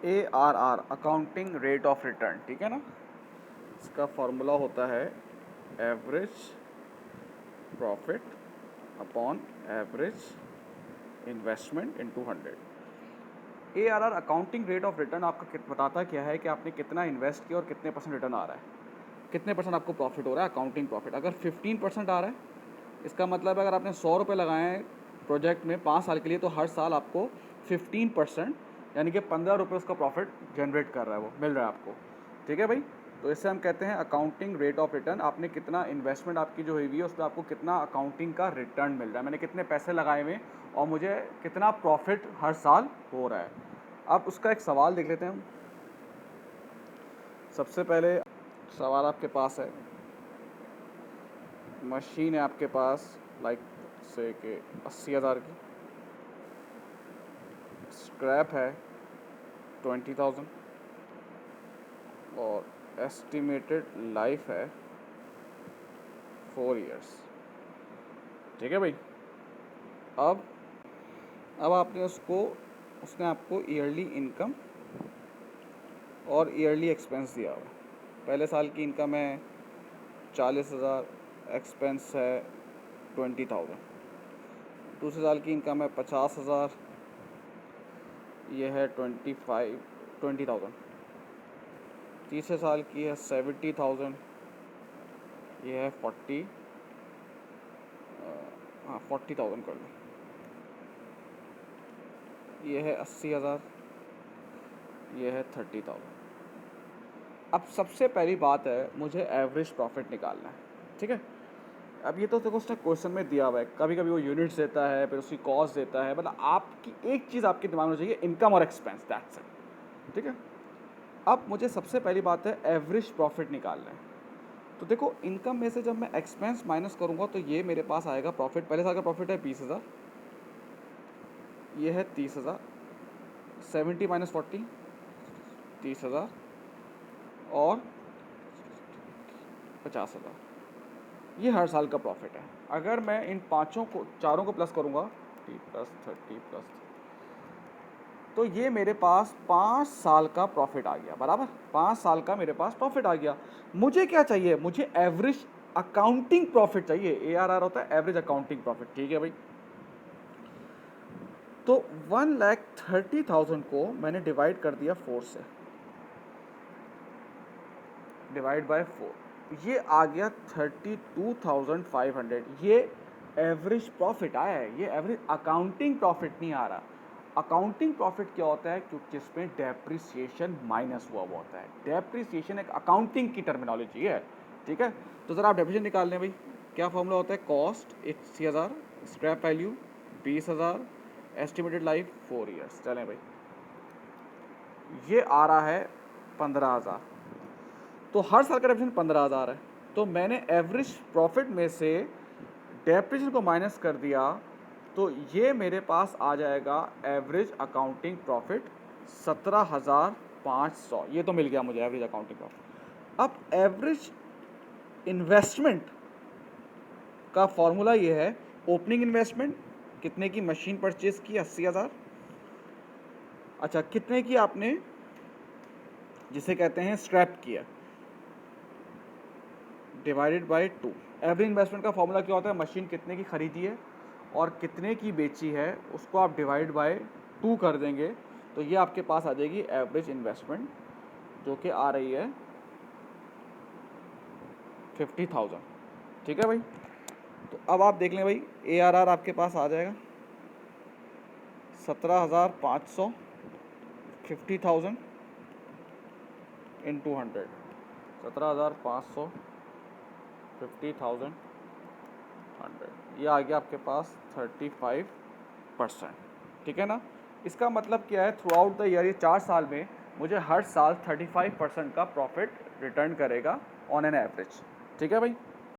ARR accounting rate of return, ठीक है ना। इसका फॉर्मूला होता है average profit upon average investment into 100। ARR accounting rate of return आपका बताता क्या है कि आपने कितना इन्वेस्ट किया और कितने % रिटर्न आ रहा है, कितने % आपको प्रॉफिट हो रहा है अकाउंटिंग प्रॉफिट। अगर 15% आ रहा है, इसका मतलब है अगर आपने 100 रुपये लगाए हैं प्रोजेक्ट में 5 साल के लिए, तो हर साल आपको 15% यानी कि 15 रुपये उसका प्रॉफिट जनरेट कर रहा है, वो मिल रहा है आपको, ठीक है भाई। तो इससे हम कहते हैं अकाउंटिंग रेट ऑफ रिटर्न। आपने कितना इन्वेस्टमेंट आपकी जो हुई है उस पर आपको कितना अकाउंटिंग का रिटर्न मिल रहा है, मैंने कितने पैसे लगाए हुए और मुझे कितना प्रॉफिट हर साल हो रहा है। अब उसका एक सवाल देख लेते हैं हम। सबसे पहले सवाल आपके पास है, मशीन है आपके पास लाइक से कि 80,000 की, स्क्रैप है 20,000 और एस्टिमेटेड लाइफ है 4 इयर्स, ठीक है भाई। अब आपने उसने आपको ईयरली इनकम और ईयरली एक्सपेंस दिया हुआ। पहले साल की इनकम है 40,000, एक्सपेंस है 20,000। दूसरे साल की इनकम है 50,000, ये है 20,000। तीसरे साल की है 70,000, ये है 40,000 कर लो। ये है 80,000, ये है 30,000। अब सबसे पहली बात है, मुझे एवरेज प्रॉफिट निकालना है, ठीक है। अब ये तो देखो उसने क्वेश्चन में दिया हुआ है, कभी कभी वो यूनिट्स देता है, फिर उसकी कॉस्ट देता है, मतलब आपकी एक चीज़ आपके दिमाग में चाहिए, इनकम और एक्सपेंस, दैट्स इट, ठीक है। अब मुझे सबसे पहली बात है एवरेज प्रॉफिट निकालना है। तो देखो इनकम में से जब मैं एक्सपेंस माइनस करूँगा तो ये मेरे पास आएगा प्रॉफिट। पहले साल का प्रॉफिट है 20,000, ये है 30,000, 70 माइनस 40 30,000 और 50,000, ये हर साल का प्रॉफिट है। अगर मैं इन चारों को प्लस करूँगा 30+30+, तो ये मेरे पास 5 साल का प्रॉफिट आ गया, बराबर 5 साल का मेरे पास प्रॉफिट आ गया। मुझे क्या चाहिए, मुझे एवरेज अकाउंटिंग प्रॉफिट चाहिए। ARR होता है एवरेज अकाउंटिंग प्रॉफिट, ठीक है भाई। तो 1,30,000 को मैंने डिवाइड कर दिया 4 से, डिवाइड बाय 4, ये आ गया 32,500। ये एवरेज प्रॉफिट आया है, ये एवरेज अकाउंटिंग प्रॉफिट नहीं आ रहा। अकाउंटिंग प्रॉफिट क्या होता है, क्योंकि इसमें डेप्रिसिएशन माइनस हुआ होता है। डेप्रिसिएशन एक अकाउंटिंग की टर्मिनोलॉजी है, ठीक है। तो ज़रा आप डेप्रिसिएशन निकाल लें भाई। क्या फॉर्मूला होता है, cost 80,000, scrap value 20,000, estimated life 4 years. चलें भाई, ये आ रहा है 15,000। तो हर साल का डेप्रिसिएशन 15,000 है। तो मैंने एवरेज प्रॉफिट में से डेप्रिसिएशन को माइनस कर दिया, तो ये मेरे पास आ जाएगा एवरेज अकाउंटिंग प्रॉफिट 17,500। ये तो मिल गया मुझे एवरेज अकाउंटिंग प्रॉफिट। अब एवरेज इन्वेस्टमेंट का फॉर्मूला ये है, ओपनिंग इन्वेस्टमेंट कितने की मशीन परचेज की, 80,000। अच्छा, कितने की आपने जिसे कहते हैं स्क्रैप किया, डिवाइडेड बाय 2। एवरेज इन्वेस्टमेंट का फॉर्मूला क्या होता है, मशीन कितने की खरीदी है और कितने की बेची है, उसको आप डिवाइड बाय 2 कर देंगे, तो ये आपके पास आ जाएगी एवरेज इन्वेस्टमेंट, जो कि आ रही है 50,000, ठीक है भाई। तो अब आप देख लें भाई, ARR आपके पास आ जाएगा 17,500, 50,000 इंटू 100, 17,500 50,000 100, ये आ गया आपके पास 35%, ठीक है ना। इसका मतलब क्या है, थ्रू आउट द ईयर, ये 4 साल में मुझे हर साल 35% का प्रॉफिट रिटर्न करेगा ऑन एन एवरेज, ठीक है भाई।